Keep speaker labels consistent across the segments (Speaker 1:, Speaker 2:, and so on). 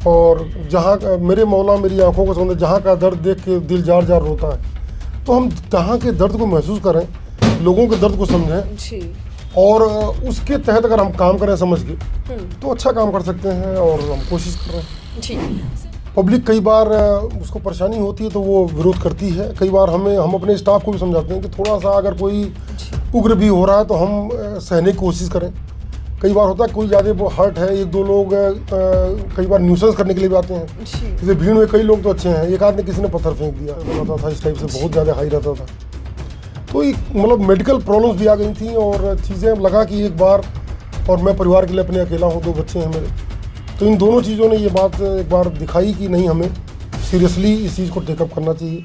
Speaker 1: और जहाँ मेरे मौला मेरी आंखों को समझे, जहाँ का दर्द देख के दिल जार जार रोता है। तो हम जहाँ के दर्द को महसूस करें, लोगों के दर्द को समझें
Speaker 2: जी।
Speaker 1: और उसके तहत अगर हम काम करें समझ के तो अच्छा काम कर सकते हैं और हम कोशिश कर रहे हैं।
Speaker 2: जी।
Speaker 1: पब्लिक कई बार उसको परेशानी होती है तो वो विरोध करती है। कई बार हम अपने स्टाफ को भी समझाते हैं कि थोड़ा सा अगर कोई उग्र भी हो रहा है तो हम सहने की कोशिश करें। कई बार होता है कोई ज़्यादा वो हर्ट है, एक दो लोग कई बार न्यूसेंस करने के लिए भी आते हैं। जैसे भीड़ में कई लोग तो अच्छे हैं, एक आदमी किसी ने पत्थर फेंक दिया रहता था, इस टाइप से बहुत ज़्यादा हाई रहता था। तो एक मतलब मेडिकल प्रॉब्लम्स भी आ गई थी और चीज़ें लगा कि एक बार, और मैं परिवार के लिए अपने अकेला हूँ, 2 बच्चे हैं मेरे, तो इन दोनों चीज़ों ने ये बात एक बार दिखाई कि नहीं, हमें सीरियसली इस चीज़ को टेकअप करना चाहिए।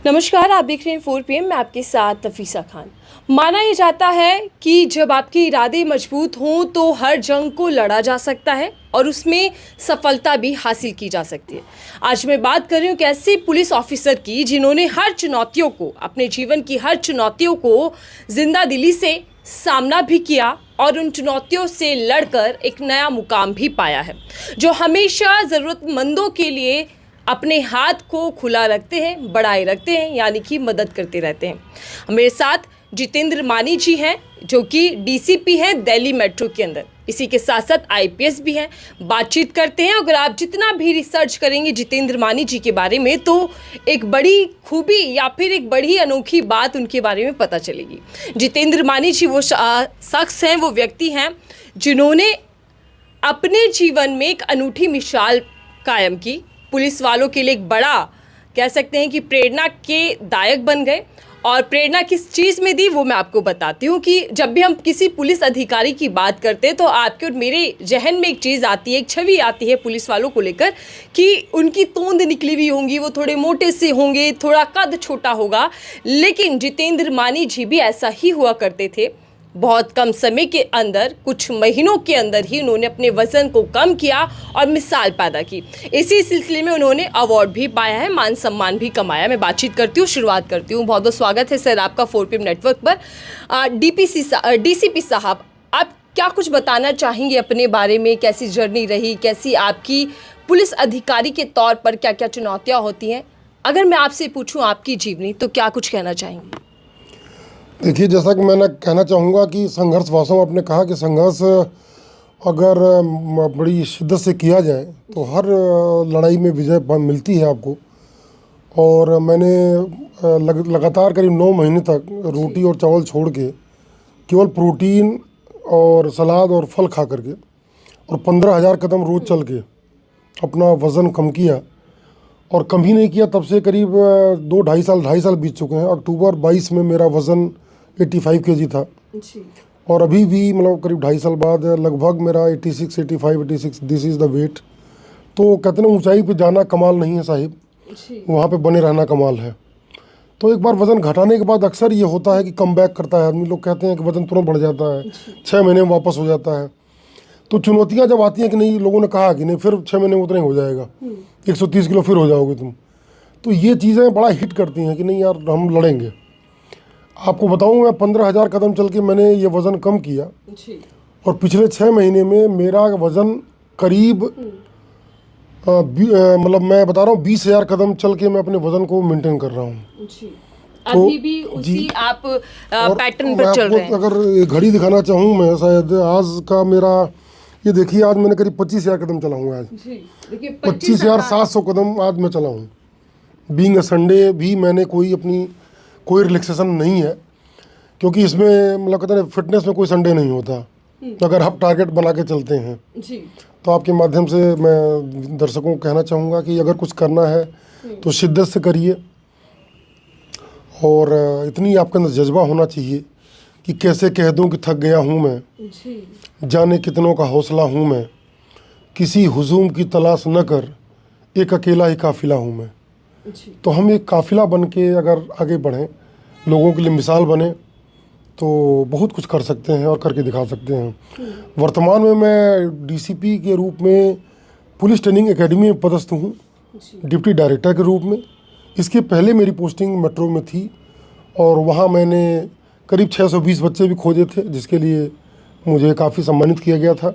Speaker 2: नमस्कार, आप देख रहे हैं 4 PM, मैं आपके साथ नफीसा खान। माना यह जाता है कि जब आपके इरादे मजबूत हों तो हर जंग को लड़ा जा सकता है और उसमें सफलता भी हासिल की जा सकती है। आज मैं बात कर रही हूँ एक ऐसे पुलिस ऑफिसर की जिन्होंने हर चुनौतियों को, अपने जीवन की हर चुनौतियों को जिंदा दिली से सामना भी किया और उन चुनौतियों से लड़कर एक नया मुकाम भी पाया है, जो हमेशा ज़रूरतमंदों के लिए अपने हाथ को खुला रखते हैं, बढ़ाए रखते हैं, यानी कि मदद करते रहते हैं। मेरे साथ जितेंद्र मानी जी हैं, जो कि DCP हैं दिल्ली मेट्रो के अंदर, इसी के साथ साथ IPS भी हैं। बातचीत करते हैं। अगर आप जितना भी रिसर्च करेंगे जितेंद्र मानी जी के बारे में तो एक बड़ी खूबी या फिर एक बड़ी अनोखी बात उनके बारे में पता चलेगी। जितेंद्र मानी जी वो शख्स हैं, वो व्यक्ति हैं जिन्होंने अपने जीवन में एक अनूठी मिसाल कायम की, पुलिस वालों के लिए एक बड़ा, कह सकते हैं कि प्रेरणा के दायक बन गए। और प्रेरणा किस चीज़ में दी वो मैं आपको बताती हूँ कि जब भी हम किसी पुलिस अधिकारी की बात करते हैं तो आपके और मेरे जहन में एक चीज़ आती है, एक छवि आती है पुलिस वालों को लेकर कि उनकी तोंद निकली हुई होंगी, वो थोड़े मोटे से होंगे, थोड़ा कद छोटा होगा। लेकिन जितेंद्र मानी जी भी ऐसा ही हुआ करते थे। बहुत कम समय के अंदर, कुछ महीनों के अंदर ही उन्होंने अपने वजन को कम किया और मिसाल पैदा की। इसी सिलसिले में उन्होंने अवार्ड भी पाया है, मान सम्मान भी कमाया। मैं बातचीत करती हूँ, शुरुआत करती हूँ। बहुत बहुत स्वागत है सर आपका 4 PM नेटवर्क पर। DCP साहब, आप क्या कुछ बताना चाहेंगे अपने बारे में? कैसी जर्नी रही, कैसी आपकी पुलिस अधिकारी के तौर पर क्या क्या चुनौतियाँ होती हैं? अगर मैं आपसे पूछूँ आपकी जीवनी, तो क्या कुछ कहना चाहेंगे?
Speaker 1: देखिए, जैसा कि मैंने कहना चाहूँगा कि संघर्ष, वास्तव में आपने कहा कि संघर्ष अगर बड़ी शिद्दत से किया जाए तो हर लड़ाई में विजय मिलती है आपको। और मैंने लगातार करीब 9 महीने तक रोटी और चावल छोड़ के केवल प्रोटीन और सलाद और फल खा करके और 15,000 कदम रोज़ चल के अपना वज़न कम किया। और कम ही नहीं किया, तब से करीब 2-2.5 साल बीत चुके हैं। अक्टूबर 22 में मेरा वज़न 85 kg था जी। और अभी भी मतलब करीब 2.5 साल बाद लगभग मेरा 86 दिस इज़ द वेट। तो कहते हैं ऊंचाई पे जाना कमाल नहीं है साहिब, वहाँ पे बने रहना कमाल है। तो एक बार वज़न घटाने के बाद अक्सर ये होता है कि कम बैक करता है आदमी। लोग कहते हैं कि वज़न तुरंत बढ़ जाता है, 6 महीने में वापस हो जाता है। तो चुनौतियाँ जब आती हैं कि नहीं, लोगों ने कहा कि नहीं फिर 6 महीने में उतना ही हो जाएगा, 130 किलो फिर हो जाओगे तुम, तो ये चीज़ें बड़ा हिट करती हैं कि नहीं यार हम लड़ेंगे। आपको बताऊं, मैं 15,000 कदम चल के मैंने ये वज़न कम किया जी। और पिछले 6 महीने में मेरा वज़न करीब मतलब मैं बता रहा हूँ 20,000 कदम चल के मैं अपने वज़न को मेंटेन कर रहा हूँ।
Speaker 2: तो अभी भी उसी आप पैटर्न पर चल रहे हैं।
Speaker 1: अगर घड़ी दिखाना चाहूँ मैं, शायद आज का मेरा, ये देखिए आज मैंने करीब 25,000 कदम चला हूँ। आज 25,700 कदम आज मैं चला हूँ। बीइंग अ संडे भी मैंने कोई रिलैक्सेशन नहीं है, क्योंकि इसमें मतलब कहते हैं फिटनेस में कोई संडे नहीं होता अगर आप टारगेट बना के चलते हैं जी। तो आपके माध्यम से मैं दर्शकों को कहना चाहूँगा कि अगर कुछ करना है तो शिद्दत से करिए और इतनी आपके अंदर जज्बा होना चाहिए कि कैसे कह दूं कि थक गया हूं मैं जी। जाने कितनों का हौसला हूं मैं, किसी हुजूम की तलाश न कर, एक अकेला ही काफिला हूं मैं जी। तो हम एक काफिला बन के अगर आगे बढ़ें, लोगों के लिए मिसाल बने, तो बहुत कुछ कर सकते हैं और करके दिखा सकते हैं। वर्तमान में मैं DCP के रूप में पुलिस ट्रेनिंग एकेडमी में पदस्थ हूँ, डिप्टी डायरेक्टर के रूप में। इसके पहले मेरी पोस्टिंग मेट्रो में थी और वहाँ मैंने करीब 620 बच्चे भी खोजे थे, जिसके लिए मुझे काफ़ी सम्मानित किया गया था।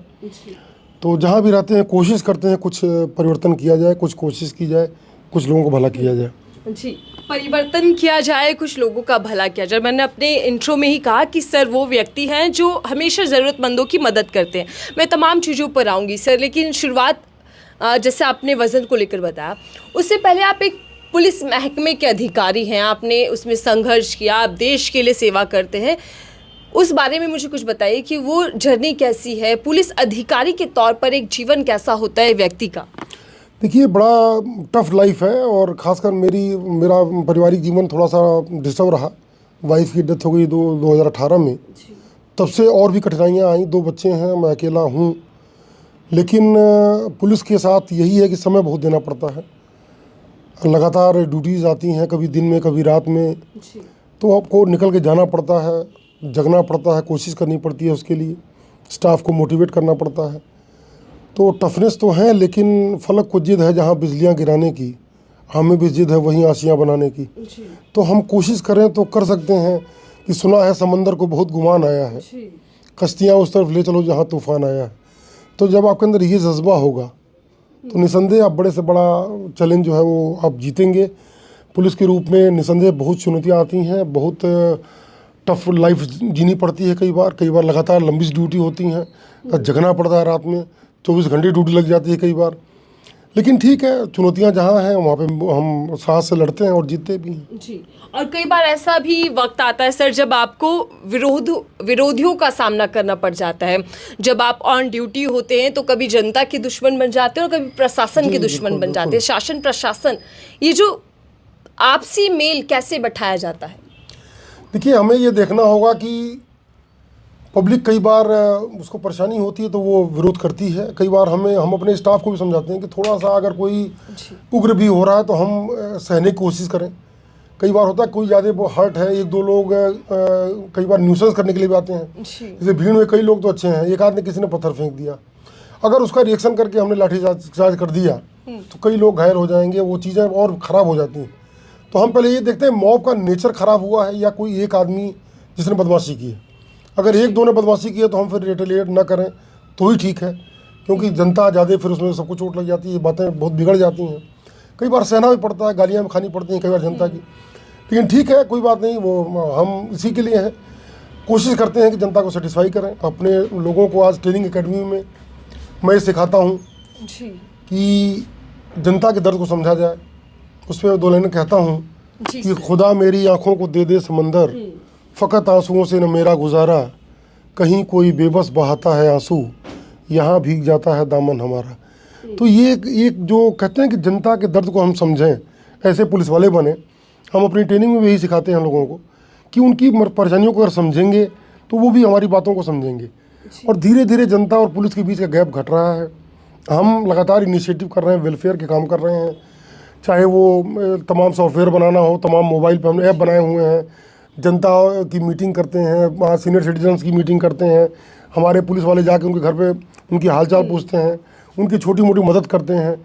Speaker 1: तो जहाँ भी रहते हैं कोशिश करते हैं कुछ परिवर्तन किया जाए, कुछ कोशिश की जाए, कुछ लोगों को भला किया जाए।
Speaker 2: जी, परिवर्तन किया जाए, कुछ लोगों का भला किया जाए। मैंने अपने इंट्रो में ही कहा कि सर वो व्यक्ति हैं जो हमेशा ज़रूरतमंदों की मदद करते हैं। मैं तमाम चीज़ों पर आऊँगी सर, लेकिन शुरुआत जैसे आपने वज़न को लेकर बताया, उससे पहले आप एक पुलिस महकमे के अधिकारी हैं, आपने उसमें संघर्ष किया, आप देश के लिए सेवा करते हैं। उस बारे में मुझे कुछ बताइए कि वो जर्नी कैसी है, पुलिस अधिकारी के तौर पर एक जीवन कैसा होता है व्यक्ति का?
Speaker 1: देखिए, बड़ा टफ लाइफ है और ख़ासकर मेरा पारिवारिक जीवन थोड़ा सा डिस्टर्ब रहा। वाइफ की डेथ हो गई 2018 में। तब से और भी कठिनाइयाँ आई। 2 बच्चे हैं, मैं अकेला हूँ। लेकिन पुलिस के साथ यही है कि समय बहुत देना पड़ता है। लगातार ड्यूटीज़ आती हैं, कभी दिन में कभी रात में, तो आपको निकल के जाना पड़ता है, जगना पड़ता है, कोशिश करनी पड़ती है उसके लिए, स्टाफ को मोटिवेट करना पड़ता है। तो टफनेस तो है, लेकिन फलक को जिद है जहाँ बिजलियाँ गिराने की, हमें भी जिद है वहीं आशियाँ बनाने की। तो हम कोशिश करें तो कर सकते हैं कि सुना है समंदर को बहुत गुमान आया है, कश्तियाँ उस तरफ ले चलो जहाँ तूफान आया है। तो जब आपके अंदर ये जज्बा होगा तो निसंदेह आप बड़े से बड़ा चैलेंज जो है वो आप जीतेंगे। पुलिस के रूप में निसंदेह बहुत चुनौतियाँ आती हैं, बहुत टफ लाइफ जीनी पड़ती है। कई बार लगातार लंबी ड्यूटी होती हैं, जगना पड़ता है, रात में 24 घंटे ड्यूटी लग जाती है कई बार। लेकिन ठीक है, चुनौतियां जहां हैं वहां पे हम साहस से लड़ते हैं और जीतते भी हैं।
Speaker 2: जी, और कई बार ऐसा भी वक्त आता है सर जब आपको विरोधियों का सामना करना पड़ जाता है। जब आप ऑन ड्यूटी होते हैं तो कभी जनता के दुश्मन बन जाते हैं और कभी प्रशासन के दुश्मन बन जाते हैं। शासन प्रशासन, ये जो आपसी मेल कैसे बैठाया जाता है?
Speaker 1: देखिए, हमें ये देखना होगा कि पब्लिक कई बार उसको परेशानी होती है तो वो विरोध करती है। कई बार हम अपने स्टाफ को भी समझाते हैं कि थोड़ा सा अगर कोई उग्र भी हो रहा है तो हम सहने की कोशिश करें। कई बार होता है कोई ज़्यादा वो हर्ट है, 1-2 लोग कई बार न्यूसेंस करने के लिए भी आते हैं। जैसे भीड़ में कई लोग तो अच्छे हैं, एक आदमी किसी ने पत्थर फेंक दिया, अगर उसका रिएक्शन करके हमने लाठीचार्ज कर दिया तो कई लोग घायल हो जाएंगे, वो चीज़ें और ख़राब हो जाती हैं। तो हम पहले ये देखते हैं मॉब का नेचर ख़राब हुआ है या कोई एक आदमी जिसने बदमाशी की है। अगर 1-2 ने बदमाशी की है तो हम फिर रिटेलिएट ना करें तो ही ठीक है, क्योंकि जनता ज़्यादा फिर उसमें सबको चोट लग जाती है, बातें बहुत बिगड़ जाती हैं। कई बार सहना भी पड़ता है, गालियाँ भी खानी पड़ती हैं कई बार जनता की। लेकिन ठीक है, कोई बात नहीं, वो हम इसी के लिए हैं। कोशिश करते हैं कि जनता को सेटिस्फाई करें। अपने लोगों को आज ट्रेनिंग एकेडमी में मैं सिखाता हूँ कि जनता के दर्द को समझा जाए। उस पर 2 लाइनें कहता हूँ कि खुदा मेरी आँखों को दे दे समंदर, फ़कत आंसुओं से न मेरा गुजारा, कहीं कोई बेबस बहाता है आंसू, यहाँ भीग जाता है दामन हमारा। तो ये एक जो कहते हैं कि जनता के दर्द को हम समझें, ऐसे पुलिस वाले बने। हम अपनी ट्रेनिंग में भी यही सिखाते हैं लोगों को कि उनकी परेशानियों को अगर समझेंगे तो वो भी हमारी बातों को समझेंगे। और धीरे धीरे जनता और पुलिस के बीच का गैप घट रहा है। हम लगातार इनिशिएटिव कर रहे हैं, वेलफेयर के काम कर रहे हैं, चाहे वो तमाम सॉफ्टवेयर बनाना हो, तमाम मोबाइल पर हमने ऐप बनाए हुए हैं, जनता की मीटिंग करते हैं, वहाँ सीनियर सिटीजन्स की मीटिंग करते हैं। हमारे पुलिस वाले जाके उनके घर पे उनकी हालचाल पूछते हैं, उनकी छोटी मोटी मदद करते हैं।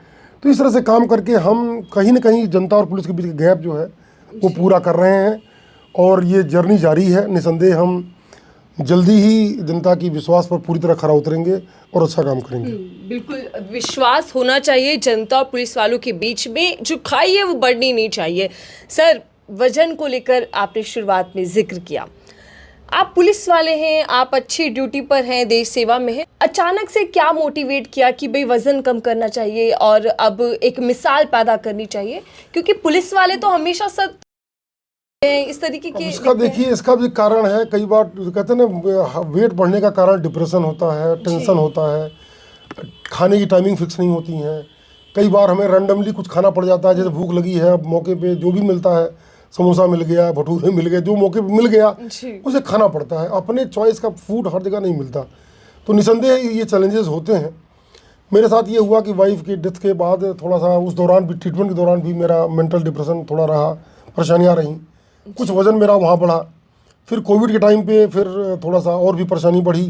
Speaker 1: तो इस तरह से काम करके हम कहीं ना कहीं जनता और पुलिस के बीच का गैप जो है वो पूरा कर रहे हैं। और ये जर्नी जारी है। निसंदेह हम जल्दी ही जनता की विश्वास पर पूरी तरह खरा उतरेंगे और अच्छा काम करेंगे।
Speaker 2: बिल्कुल, विश्वास होना चाहिए जनता और पुलिस वालों के बीच में। जो खाई है वो बढ़नी नहीं चाहिए। सर, वजन को लेकर आपने शुरुआत में जिक्र किया, आप पुलिस वाले हैं, आप अच्छी ड्यूटी पर हैं, देश सेवा में हैं। अचानक से क्या मोटिवेट किया कि भाई वजन कम करना चाहिए और अब एक मिसाल पैदा करनी चाहिए? क्योंकि पुलिस वाले तो हमेशा सब इस तरीके के।
Speaker 1: इसका देखिए, इसका भी कारण है। कई बार कहते हैं ना, वेट बढ़ने का कारण डिप्रेशन होता है, टेंशन होता है, खाने की टाइमिंग फिक्स नहीं होती है। कई बार हमें रैंडमली कुछ खाना पड़ जाता है, जैसे भूख लगी है, मौके पे जो भी मिलता है, समोसा मिल गया, भटूरे मिल गए, जो मौके पे मिल गया उसे खाना पड़ता है। अपने चॉइस का फूड हर जगह नहीं मिलता। तो निसंदेह ये चैलेंजेस होते हैं। मेरे साथ ये हुआ कि वाइफ की डेथ के बाद थोड़ा सा उस दौरान भी, ट्रीटमेंट के दौरान भी मेरा मेंटल डिप्रेशन थोड़ा रहा, परेशानियाँ रहीं, कुछ वज़न मेरा वहाँ बढ़ा। फिर कोविड के टाइम पे फिर थोड़ा सा और भी परेशानी बढ़ी।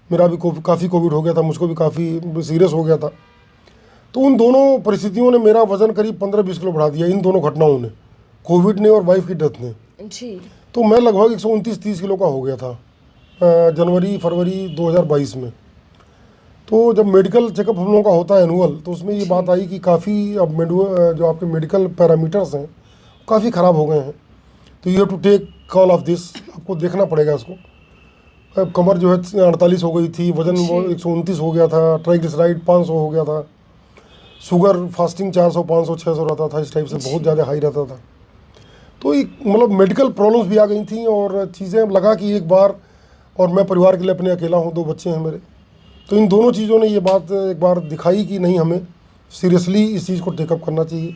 Speaker 1: मेरा भी काफ़ी कोविड हो गया था, मुझको भी काफ़ी सीरियस हो गया था। तो उन दोनों परिस्थितियों ने मेरा वज़न करीब 15-20 किलो बढ़ा दिया, इन दोनों घटनाओं ने, कोविड ने और वाइफ की डेथ ने।
Speaker 2: जी।
Speaker 1: तो मैं लगभग 129-30 किलो का हो गया था। जनवरी फरवरी 2022 में। तो जब मेडिकल चेकअप हम लोगों का होता है एनुअल, तो उसमें ये बात आई कि काफ़ी अब जो आपके मेडिकल पैरामीटर्स हैं काफ़ी ख़राब हो गए हैं। तो you have to take call of this, आपको देखना पड़ेगा इसको। अब कमर जो है 48 हो गई थी, वजन वो 129 हो गया था, ट्राइग्लिसराइड 500 हो गया था, शुगर फास्टिंग 400 500 600 रहता था, इस टाइप से बहुत ज़्यादा हाई रहता था। तो एक मतलब मेडिकल प्रॉब्लम्स भी आ गई थी और चीज़ें लगा कि एक बार, और मैं परिवार के लिए अपने अकेला हूँ, 2 बच्चे हैं मेरे, तो इन दोनों चीज़ों ने ये बात एक बार दिखाई कि नहीं, हमें सीरियसली इस चीज़ को टेकअप करना चाहिए।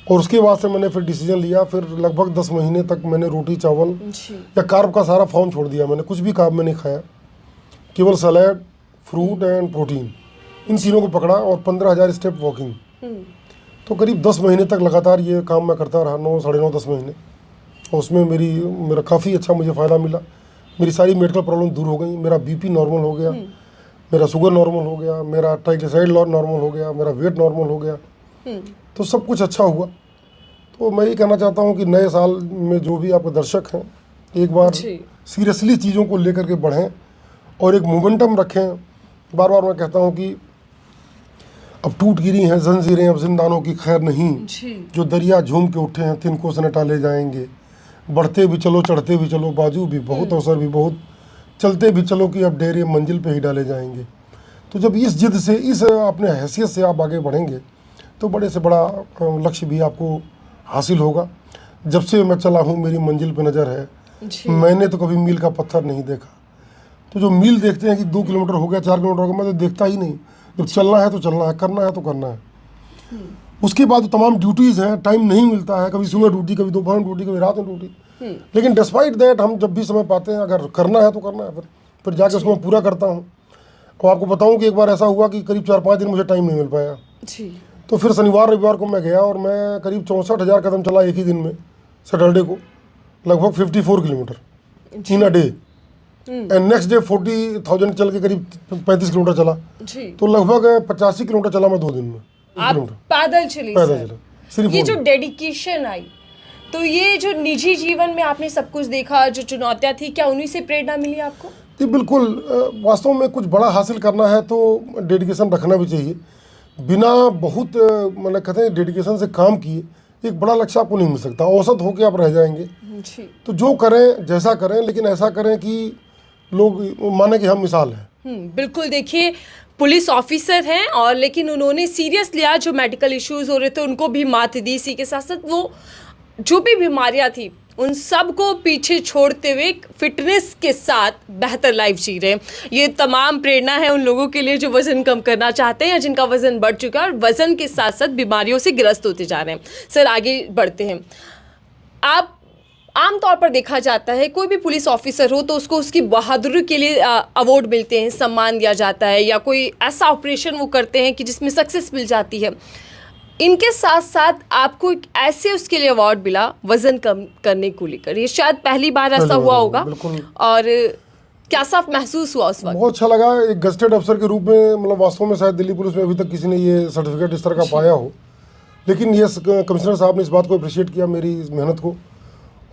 Speaker 1: और उसके बाद से मैंने फिर डिसीजन लिया। फिर लगभग 10 महीने तक मैंने रोटी चावल या कार्ब का सारा फॉर्म छोड़ दिया। मैंने कुछ भी कार्ब में नहीं खाया, केवल सलाद, फ्रूट एंड प्रोटीन, इन तीनों को पकड़ा और 15,000 स्टेप वॉकिंग। तो करीब 10 महीने तक लगातार ये काम मैं करता रहा, 9 साढ़े 9 10 महीने। और उसमें मेरा काफ़ी अच्छा मुझे फ़ायदा मिला। मेरी सारी मेडिकल प्रॉब्लम दूर हो गई, मेरा बीपी नॉर्मल हो गया, मेरा शुगर नॉर्मल हो गया, मेरा ट्राइग्लिसराइड नॉर्मल हो गया, मेरा वेट नॉर्मल हो गया। तो सब कुछ अच्छा हुआ। तो मैं ये कहना चाहता हूँ कि नए साल में जो भी आपके दर्शक हैं, एक बार सीरियसली चीज़ों को लेकर के बढ़ें और एक मोमेंटम रखें। बार बार मैं कहता हूँ कि अब टूट गिरी हैं जंजीरें, अब जिंदानों की खैर नहीं, जो दरिया झूम के उठे हैं तिनको से न टाले जाएंगे। बढ़ते भी चलो चढ़ते भी चलो, बाजू भी बहुत अवसर भी बहुत, चलते भी चलो कि अब डेरे मंजिल पे ही डाले जाएंगे। तो जब इस जिद से, इस अपने हैसियत से आप आगे बढ़ेंगे तो बड़े से बड़ा लक्ष्य भी आपको हासिल होगा। जब से मैं चला हूँ मेरी मंजिल पे नज़र है, मैंने तो कभी मील का पत्थर नहीं देखा। तो जो मील देखते हैं कि 2 किलोमीटर हो गया 4 किलोमीटर हो गया, मैं तो देखता ही नहीं। जब चलना है तो चलना है, करना है तो करना है। उसके बाद तो तमाम ड्यूटीज़ हैं, टाइम नहीं मिलता है, कभी सुबह ड्यूटी, कभी दोपहर में ड्यूटी, कभी रात में ड्यूटी। लेकिन डिस्पाइट दैट हम जब भी समय पाते हैं, अगर करना है तो करना है, फिर जाके उसको मैं पूरा करता हूँ। और आपको बताऊँ कि एक बार ऐसा हुआ कि करीब 4-5 दिन मुझे टाइम नहीं मिल पाया। तो फिर शनिवार रविवार को मैं गया और मैं करीब 64,000 कदम चला एक ही दिन में, सैटरडे को, लगभग 54 kilometre in a day. And next day 40,000 चल के करीब 35 किलोमीटर चला। तो लगभग 85 किलोमीटर चला मैं 2 दिन में।
Speaker 2: आप पैदल
Speaker 1: चला सिर्फ।
Speaker 2: ये जो डेडिकेशन आई, तो ये जो निजी जीवन में आपने सब कुछ देखा, जो चुनौतियां थी, क्या उन्हीं से प्रेरणा मिली आपको?
Speaker 1: जी बिल्कुल। वास्तव में कुछ बड़ा हासिल करना है तो डेडिकेशन रखना भी चाहिए। बिना बहुत मतलब कहते हैं डेडिकेशन से काम किए एक बड़ा लक्ष्य आपको नहीं मिल सकता, औसत होकर आप रह जाएंगे। तो जो करें जैसा करें, लेकिन ऐसा करें कि लोग माने कि हम मिसाल हैं।
Speaker 2: बिल्कुल। देखिए, पुलिस ऑफिसर हैं और लेकिन उन्होंने सीरियस लिया, जो मेडिकल इश्यूज हो रहे थे उनको भी मात दी। इसी के साथ साथ वो जो भी बीमारियां थी उन सब को पीछे छोड़ते हुए फिटनेस के साथ बेहतर लाइफ जी रहे हैं। ये तमाम प्रेरणा है उन लोगों के लिए जो वज़न कम करना चाहते हैं या जिनका वज़न बढ़ चुका है और वज़न के साथ साथ बीमारियों से ग्रस्त होते जा रहे हैं। सर, आगे बढ़ते हैं। आप आमतौर पर देखा जाता है कोई भी पुलिस ऑफिसर हो तो उसको उसकी बहादुरी के लिए अवार्ड मिलते हैं, सम्मान दिया जाता है, या कोई ऐसा ऑपरेशन वो करते हैं कि जिसमें सक्सेस मिल जाती है। इनके साथ साथ आपको एक ऐसे उसके लिए अवार्ड मिला वजन कम करने को लेकर, ये शायद पहली बार ऐसा हुआ होगा, और कैसा महसूस हुआ उस वक्त?
Speaker 1: बहुत अच्छा लगा। एक गजेटेड अफसर के रूप में, मतलब वास्तव में शायद दिल्ली पुलिस में अभी तक किसी ने ये सर्टिफिकेट इस तरह का पाया हो, लेकिन ये कमिश्नर साहब ने इस बात को अप्रिशिएट किया, मेरी इस मेहनत को।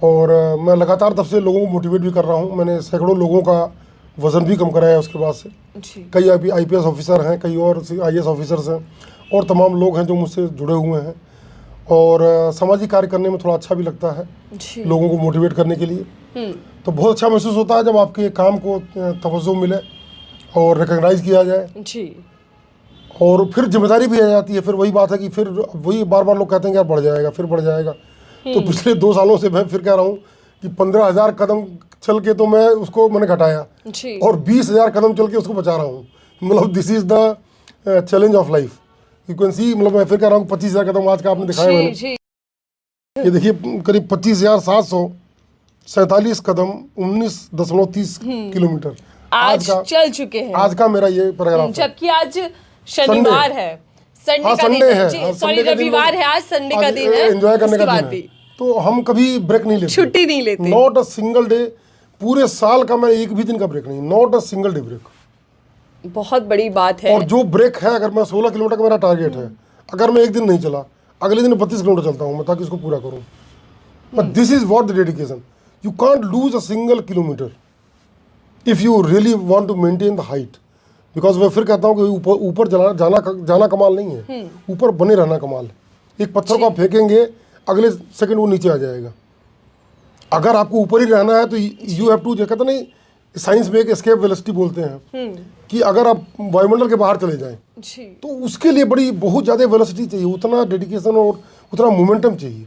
Speaker 1: और मैं लगातार तब से लोगों को मोटिवेट भी कर रहा हूँ। मैंने सैकड़ों लोगों का वज़न भी कम कराया उसके बाद से। कई अभी IPS ऑफिसर हैं, कई और IAS ऑफिसर्स हैं, और तमाम लोग हैं जो मुझसे जुड़े हुए हैं। और सामाजिक कार्य करने में थोड़ा अच्छा भी लगता है लोगों को मोटिवेट करने के लिए। तो बहुत अच्छा महसूस होता है जब आपके काम को तवज्जो मिले और रिकग्नाइज़ किया जाए जी। और फिर जिम्मेदारी भी आ जाती है। फिर वही बात है कि फिर वही बार बार लोग कहते हैं कि यार बढ़ जाएगा, फिर बढ़ जाएगा। तो पिछले 2 सालों से मैं फिर कह रहा हूँ कि 15,000 कदम चल के तो मैं उसको मैंने घटाया और 20,000 कदम चल के उसको बचा रहा हूँ। मतलब this is the challenge of life. You can see, मतलब मैं फिर कह रहा हूँ 25,000 कदम आज का आपने दिखाया मैंने। ये देखिए करीब 25,747 कदम 19.30 किलोमीटर
Speaker 2: आज का चल चुके हैं।
Speaker 1: आज का मेरा ये पैराग्राफ,
Speaker 2: जबकि आज शनिवार है, संडे है, सॉरी रविवार है, आज संडे का दिन है,
Speaker 1: एंजॉय करने का दिन है। तो हम कभी ब्रेक नहीं लेते,
Speaker 2: छुट्टी नहीं लेते,
Speaker 1: नॉट अ सिंगल डे। पूरे साल का मैं एक भी दिन का ब्रेक नहीं, not a single day break.
Speaker 2: बहुत बड़ी बात है।
Speaker 1: और जो ब्रेक है, अगर मैं 16 किलोमीटर का मेरा टारगेट है, अगर मैं एक दिन नहीं चला, अगले दिन 32 किलोमीटर चलता हूँ मैं, ताकि इसको पूरा करूँ। But this is what the dedication. You can't lose a single kilometre. If you really want to maintain the height, because मैं फिर कहता हूँ कि ऊपर ऊपर जाना कमाल नहीं है, ऊपर बने रहना कमाल है। एक पत्थर को आप फेंकेंगे, अगले सेकंड वो नीचे आ जाएगा। अगर आपको ऊपर ही रहना है तो यू हैव टू, जो कहते नहीं, साइंस में एक एस्केप वेलोसिटी बोलते हैं कि अगर आप वायुमंडल के बाहर चले जाएं तो उसके लिए बहुत ज़्यादा वेलोसिटी चाहिए, उतना डेडिकेशन और उतना मोमेंटम चाहिए।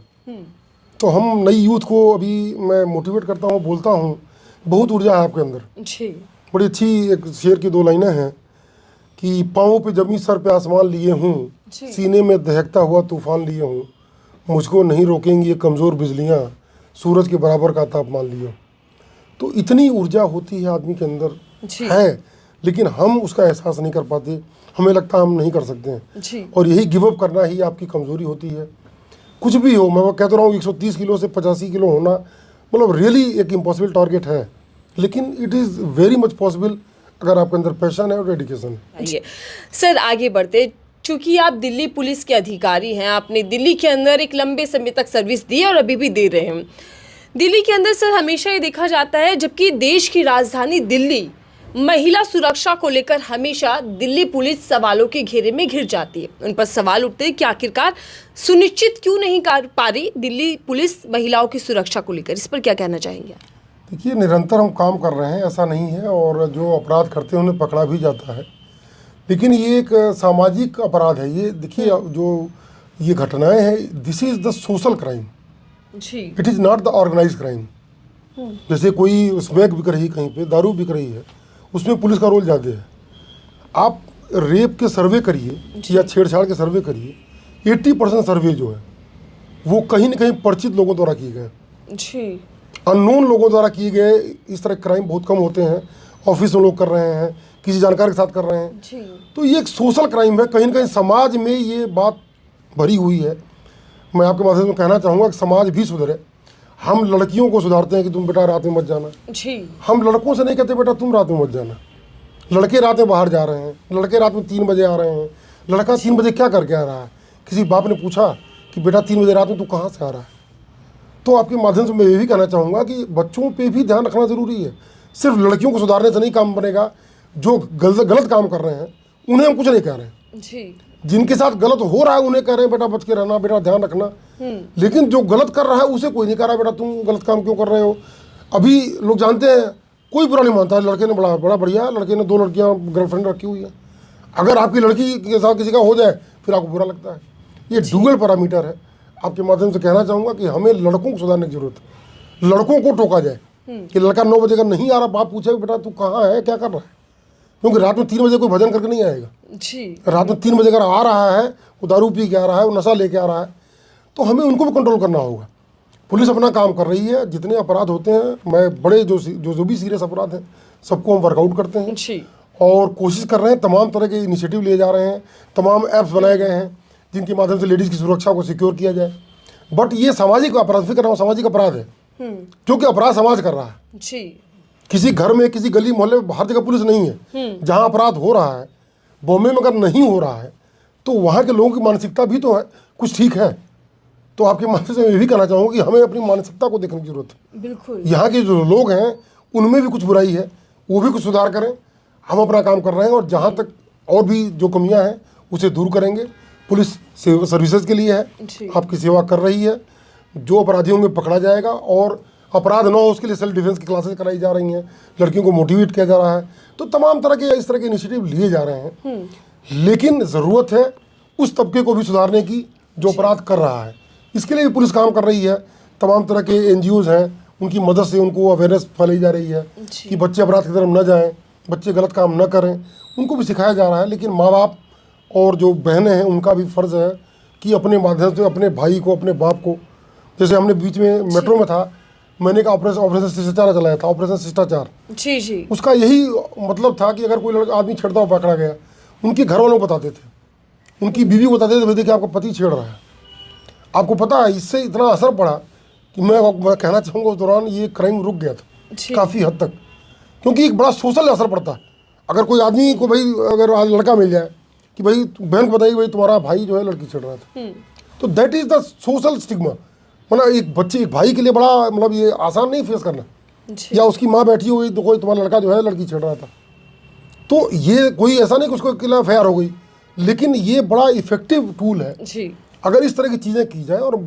Speaker 1: तो हम नई यूथ को अभी मैं मोटिवेट करता हूँ, बोलता हूँ, बहुत ऊर्जा है आपके अंदर। बड़ी अच्छी एक शेर की 2 लाइनें हैं कि पाँव पे जमी सर पे आसमान लिए हूँ, सीने में दहकता हुआ तूफान लिए हूँ, मुझको नहीं रोकेंगी ये कमज़ोर बिजलियाँ, सूरज के बराबर का तापमान लिए। तो इतनी ऊर्जा होती है आदमी के अंदर है, लेकिन हम उसका एहसास नहीं कर पाते, हमें लगता है हम नहीं कर सकते हैं, और यही गिव अप करना ही आपकी कमज़ोरी होती है। कुछ भी हो, मैं कहता रहा हूँ 130 किलो से 85 किलो होना मतलब रियली एक इम्पॉसिबल टारगेट है, लेकिन it is very much possible अगर आपके अंदर पैशन है और डेडिकेशन है।
Speaker 2: सर आगे बढ़ते, चूंकि आप दिल्ली पुलिस के अधिकारी हैं, आपने दिल्ली के अंदर एक लंबे समय तक सर्विस दी और अभी भी दे रहे हैं। दिल्ली के अंदर सर हमेशा ये देखा जाता है, जबकि देश की राजधानी दिल्ली महिला सुरक्षा को लेकर हमेशा दिल्ली पुलिस सवालों के घेरे में घिर जाती है। उन पर सवाल उठते हैं कि आखिरकार सुनिश्चित क्यों नहीं कर पा रही दिल्ली पुलिस महिलाओं की सुरक्षा को लेकर, इस पर क्या कहना चाहेंगे?
Speaker 1: देखिए, निरंतर हम काम कर रहे हैं, ऐसा नहीं है, और जो अपराध करते हैं उन्हें पकड़ा भी जाता है, लेकिन ये एक सामाजिक अपराध है। ये देखिए, जो ये घटनाएं हैं, this is the social crime, it is not the organise crime. जैसे कोई स्मैक बिक रही, कहीं पे दारू बिक रही है, उसमें पुलिस का रोल ज़्यादा है। आप रेप के सर्वे करिए या छेड़छाड़ के सर्वे करिए, 80% सर्वे जो है वो कहीं ना कहीं परिचित लोगों द्वारा किए गए, अननोन लोगों द्वारा किए गए। इस तरह क्राइम बहुत कम होते हैं, ऑफिस में लोग कर रहे हैं, किसी जानकार के साथ कर रहे हैं। तो ये एक सोशल क्राइम है, कहीं ना कहीं समाज में ये बात भरी हुई है। मैं आपके माध्यम से कहना चाहूँगा कि समाज भी सुधरे। हम लड़कियों को सुधारते हैं कि तुम बेटा रात में मत जाना, हम लड़कों से नहीं कहते बेटा तुम रात में मत जाना। लड़के रात में बाहर जा रहे हैं, लड़के रात में 3 बजे आ रहे हैं। लड़का 3 बजे क्या करके आ रहा है? किसी बाप ने पूछा कि बेटा 3 बजे रात में तू कहाँ से आ रहा है? तो आपके माध्यम से मैं ये भी कहना चाहूँगा कि बच्चों पे भी ध्यान रखना ज़रूरी है। सिर्फ लड़कियों को सुधारने से नहीं काम बनेगा। जो गलत काम कर रहे हैं उन्हें हम कुछ नहीं कह रहे हैं, जिनके साथ गलत हो रहा है उन्हें कह रहे हैं बेटा बच के रहना, बेटा ध्यान रखना। लेकिन जो गलत कर रहा है उसे कोई नहीं कह रहा बेटा तुम गलत काम क्यों कर रहे हो। अभी लोग जानते हैं, कोई बुरा नहीं मानता है, लड़के ने बड़ा बढ़िया, लड़के ने 2 लड़कियां गर्लफ्रेंड रखी हुई है। अगर आपकी लड़की के साथ किसी का हो जाए फिर आपको बुरा लगता है। ये डुअल पैरामीटर है। आपके माध्यम से कहना चाहूँगा कि हमें लड़कों को सुधारने की जरूरत है। लड़कों को टोका जाए कि लड़का 9 बजे का नहीं आ रहा, बाप पूछे बेटा तू कहाँ है, क्या कर रहा है, क्योंकि रात में 3 बजे कोई भजन करके नहीं आएगा। रात में 3 बजे अगर आ रहा है, वो दारू पी के आ रहा है, वो नशा लेके आ रहा है, तो हमें उनको भी कंट्रोल करना होगा। पुलिस अपना काम कर रही है। जितने अपराध होते हैं, मैं बड़े जो भी सीरियस अपराध हैं सबको हम वर्कआउट करते हैं और कोशिश कर रहे हैं। तमाम तरह के इनिशिएटिव लिए जा रहे हैं, तमाम ऐप्स बनाए गए हैं जिनके माध्यम से लेडीज़ की सुरक्षा को सिक्योर किया जाए। बट ये सामाजिक अपराध, फिर कर रहा हूँ, सामाजिक अपराध है, क्योंकि अपराध समाज कर रहा है। किसी घर में, किसी गली मोहल्ले में, हर जगह पुलिस नहीं है। जहाँ अपराध हो रहा है, बॉम्बे में अगर नहीं हो रहा है तो वहाँ के लोगों की मानसिकता भी तो है कुछ ठीक है। तो आपके माध्यम से मैं ये भी कहना चाहूँगा कि हमें अपनी मानसिकता को देखने की जरूरत है। बिल्कुल, यहाँ के जो लोग हैं उनमें भी कुछ बुराई है, वो भी कुछ सुधार करें। हम अपना काम कर रहे हैं और जहाँ तक और भी जो कमियाँ हैं उसे दूर करेंगे। पुलिस सर्विसेज के लिए है, आपकी सेवा कर रही है। जो अपराधियों में पकड़ा जाएगा और अपराध न हो उसके लिए सेल्फ डिफेंस की क्लासेस कराई जा रही हैं, लड़कियों को मोटिवेट किया जा रहा है। तो तमाम तरह के इस तरह के इनिशिएटिव लिए जा रहे हैं। लेकिन ज़रूरत है उस तबके को भी सुधारने की जो अपराध कर रहा है। इसके लिए भी पुलिस काम कर रही है। तमाम तरह के NGOs हैं, उनकी मदद से उनको अवेयरनेस फैलाई जा रही है कि बच्चे अपराध की तरफ न जाएं, बच्चे गलत काम न करें, उनको भी सिखाया जा रहा है। लेकिन माँ बाप और जो बहनें हैं उनका भी फ़र्ज़ है कि अपने माध्यम से अपने भाई को, अपने बाप को, जैसे हमने बीच में मेट्रो में था, मैंने कहा ऑपरेशन शिष्टाचार चलाया था, ऑपरेशन शिष्टाचार। उसका यही मतलब था कि अगर कोई आदमी छेड़ता हुआ पकड़ा गया, उनके घर वालों को बताते थे, उनकी बीवी को बताते थे, भाई देखिए आपका पति छेड़ रहा है। आपको पता है इससे इतना असर पड़ा कि मैं कहना चाहूँगा उस दौरान ये क्राइम रुक गया था काफ़ी हद तक, क्योंकि एक बड़ा सोशल असर पड़ता है। अगर कोई आदमी को भाई अगर आज लड़का मिल जाए कि भाई बहन को बताइए भाई तुम्हारा भाई जो है लड़की छेड़ रहा था, तो that is the social stigma. मतलब एक भाई के लिए बड़ा मतलब ये आसान नहीं फेस करना।
Speaker 2: जी।
Speaker 1: या उसकी माँ बैठी हुई तो कोई तुम्हारा लड़का जो है लड़की छेड़ रहा था, तो ये कोई ऐसा नहीं कि उसको खिलाफ एफआईआर हो गई, लेकिन ये बड़ा इफेक्टिव टूल है।
Speaker 2: जी।
Speaker 1: अगर इस तरह की चीज़ें की जाए, और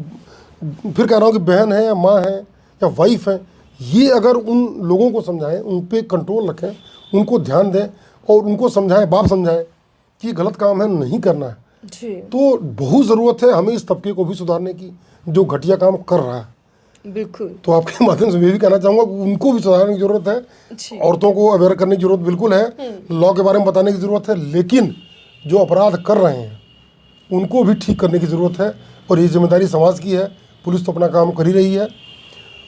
Speaker 1: फिर कह रहा हूँ कि बहन है या माँ है या वाइफ है, ये अगर उन लोगों को समझाएं, उन पे कंट्रोल रखें, उनको ध्यान दें और उनको समझाएं, बाप समझाएं कि ये गलत काम है, नहीं करना है,
Speaker 2: जी।
Speaker 1: तो बहुत ज़रूरत है हमें इस तबके को भी सुधारने की जो घटिया काम कर रहा है।
Speaker 2: बिल्कुल।
Speaker 1: तो आपके माध्यम से मैं भी कहना चाहूँगा कि उनको भी सुधारने की ज़रूरत
Speaker 2: जी।
Speaker 1: है, औरतों को अवेयर करने की ज़रूरत बिल्कुल है, लॉ के बारे में बताने की ज़रूरत है, लेकिन जो अपराध कर रहे हैं उनको भी ठीक करने की ज़रूरत है। और ये जिम्मेदारी समाज की है। पुलिस तो अपना काम कर ही रही है,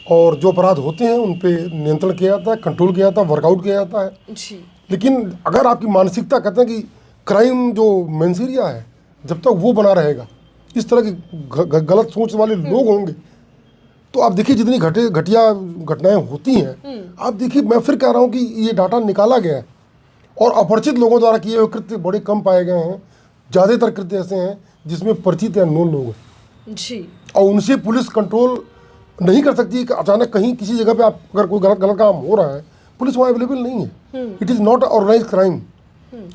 Speaker 1: और जो अपराध होते हैं उन पे नियंत्रण किया जाता है, कंट्रोल किया जाता है, वर्कआउट किया जाता है।
Speaker 2: जी।
Speaker 1: लेकिन अगर आपकी मानसिकता, कहते हैं कि क्राइम जो मेंसीरिया है, जब तक वो बना रहेगा, इस तरह की गलत सोच वाले लोग होंगे, तो आप देखिए जितनी घटिया घटनाएं होती हैं, आप देखिए, मैं फिर कह रहा हूँ कि ये डाटा निकाला गया है और अपरिचित लोगों द्वारा किए हुए कृत्य बड़े कम पाए गए हैं। ज़्यादातर कृत्य ऐसे हैं जिसमें परिचित या अननोन लोग हैं,
Speaker 2: जी।
Speaker 1: और उनसे पुलिस कंट्रोल नहीं कर सकती कि अचानक कहीं किसी जगह पे आप अगर कोई गलत काम हो रहा है, पुलिस वहाँ अवेलेबल नहीं है। It is not organize crime.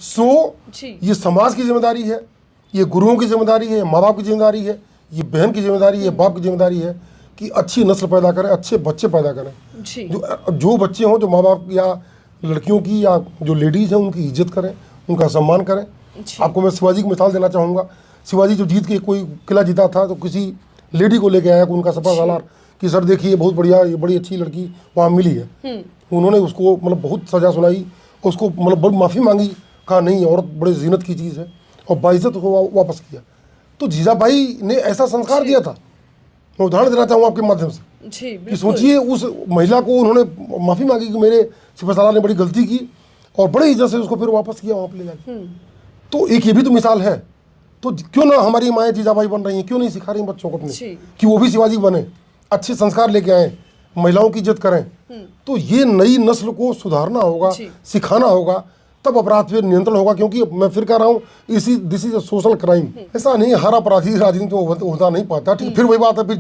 Speaker 1: So
Speaker 2: जी।
Speaker 1: ये समाज की जिम्मेदारी है, ये गुरुओं की जिम्मेदारी है, माँ बाप की जिम्मेदारी है, ये बहन की जिम्मेदारी है, बाप की जिम्मेदारी है कि अच्छी नस्ल पैदा करें, अच्छे बच्चे पैदा करें।
Speaker 2: जी।
Speaker 1: जो बच्चे हों, जो माँ बाप या लड़कियों की या जो लेडीज़ हैं उनकी इज्जत करें, उनका सम्मान करें।
Speaker 2: जी।
Speaker 1: आपको मैं शिवाजी की मिसाल देना चाहूँगा। शिवाजी जो जीत के कोई किला जीता था, तो किसी लेडी को लेके आया उनका सपा सालार कि सर देखिए बहुत बढ़िया, ये बड़ी अच्छी लड़की वहाँ मिली है। उन्होंने उसको मतलब बहुत सजा सुनाई, उसको मतलब बड़ी माफ़ी मांगी, कहा नहीं औरत बड़े जीनत की चीज़ है, और बाइज्जत को वापस किया। तो जीजाबाई ने ऐसा संस्कार दिया था। मैं उदाहरण देना चाहूँगा आपके माध्यम से
Speaker 2: जी।
Speaker 1: कि
Speaker 2: बिल्कुल।
Speaker 1: सोचिए उस महिला को उन्होंने माफ़ी मांगी कि मेरे सिपा सालार ने बड़ी गलती की, और बड़े इज्जत से उसको फिर वापस किया वहाँ पर ले जाके। तो एक ये भी तो मिसाल है। तो क्यों ना हमारी माएँ जीजाबाई बन रही हैं, क्यों नहीं सिखा रही बच्चों को अपने
Speaker 2: जी।
Speaker 1: कि वो भी शिवाजी बने, अच्छे संस्कार लेके आए, महिलाओं की इज्जत करें। तो ये नई नस्ल को सुधारना होगा,
Speaker 2: जी।
Speaker 1: सिखाना होगा, तब अपराध पे नियंत्रण होगा। क्योंकि मैं फिर कह रहा हूँ, this is a social crime. ऐसा नहीं, हर अपराधी राजनीति में होता नहीं पाता। ठीक, फिर वही बात है, फिर